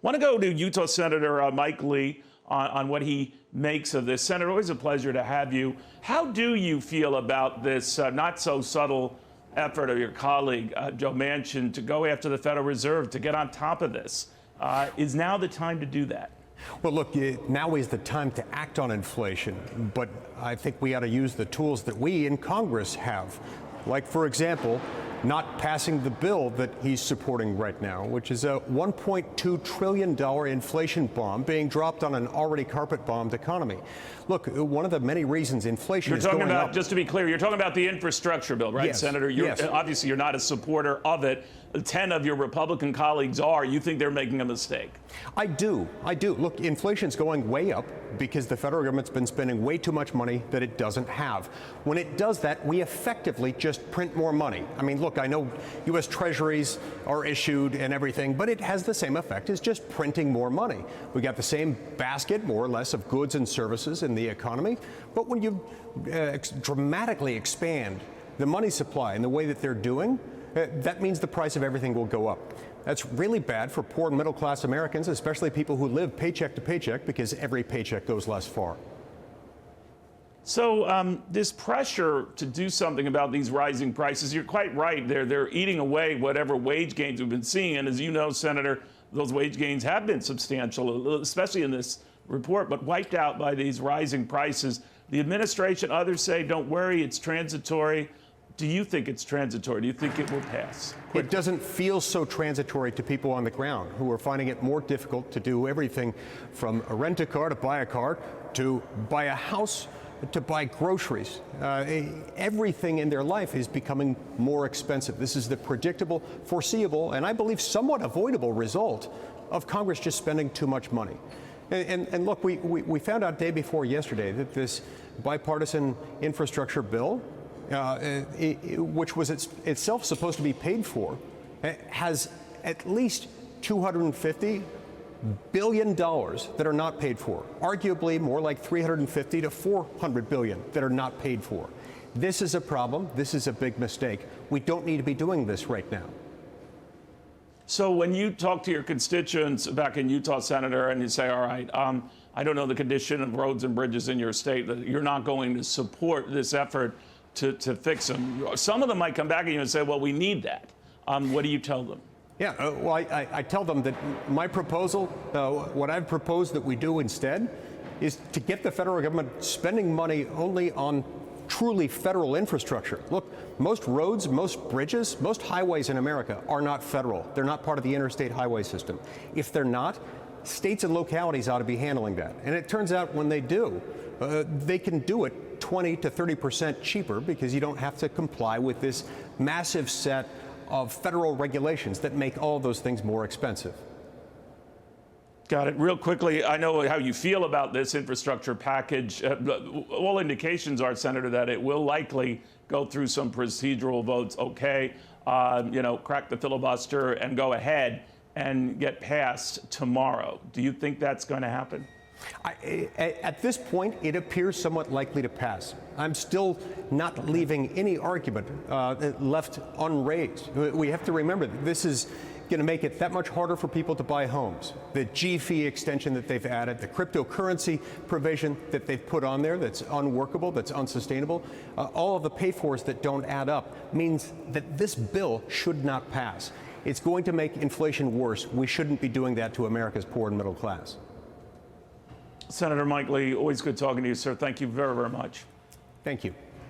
Want to go to Utah Senator Mike Lee on what he makes of this. Senator, always a pleasure to have you. How do you feel about this not so subtle effort of your colleague, Joe Manchin, to go after the Federal Reserve, to get on top of this? Is now the time to do that? Well, look, now is the time to act on inflation, but I think we ought to use the tools that we in Congress have. Like, for example, not passing the bill that he's supporting right now, which is a $1.2 trillion inflation bomb being dropped on an already carpet-bombed economy. Look, one of the many reasons inflation is going up... Just to be clear, you're talking about the infrastructure bill, right, yes, Senator? Yes. Obviously, you're not a supporter of it. 10 of your Republican colleagues are. You think they're making a mistake? I do. Look, inflation's going way up because the federal government's been spending way too much money that it doesn't have. When it does that, we effectively just print more money. I mean, look, I know U.S. treasuries are issued and everything, but it has the same effect as just printing more money. We got the same basket, more or less, of goods and services in the economy, but when you dramatically expand the money supply in the way that they're doing, that means the price of everything will go up. That's really bad for poor and middle-class Americans, especially people who live paycheck to paycheck, because every paycheck goes less far. So this pressure to do something about these rising prices, you're quite right. They're eating away whatever wage gains we've been seeing. And as you know, Senator, those wage gains have been substantial, especially in this report, but wiped out by these rising prices. The administration, others say, don't worry, it's transitory. Do you think it's transitory? Do you think it will pass quickly? It doesn't feel so transitory to people on the ground who are finding it more difficult to do everything from rent a car to buy a car, to buy a house, to buy groceries. Everything in their life is becoming more expensive. This is the predictable, foreseeable, and I believe somewhat avoidable result of Congress just spending too much money. And look, we found out day before yesterday that this bipartisan infrastructure bill, which was itself supposed to be paid for, has at least $250 billion that are not paid for. Arguably more like $350 to $400 billion that are not paid for. This is a problem. This is a big mistake. We don't need to be doing this right now. So when you talk to your constituents back in Utah, Senator, and you say, all right, I don't know the condition of roads and bridges in your state, that you're not going to support this effort to fix them. Some of them might come back at you and say, well, we need that. What do you tell them? Yeah, well, I tell them that my proposal, what I've proposed that we do instead, is to get the federal government spending money only on truly federal infrastructure. Look, most roads, most bridges, most highways in America are not federal. They're not part of the interstate highway system. If they're not, states and localities ought to be handling that. And it turns out when they do, they can do it 20 to 30% cheaper because you don't have to comply with this massive set of federal regulations that make all those things more expensive. Got it. Real quickly, I know how you feel about this infrastructure package. All indications are, Senator, that it will likely go through some procedural votes. Okay, crack the filibuster and go ahead and get passed tomorrow. Do you think that's going to happen? At this point, it appears somewhat likely to pass. I'm still not leaving any argument left unraised. We have to remember that this is going to make it that much harder for people to buy homes. The G fee extension that they've added, the cryptocurrency provision that they've put on there that's unworkable, that's unsustainable, all of the pay-fors that don't add up means that this bill should not pass. It's going to make inflation worse. We shouldn't be doing that to America's poor and middle class. Senator Mike Lee, always good talking to you, sir. Thank you very, very much. Thank you.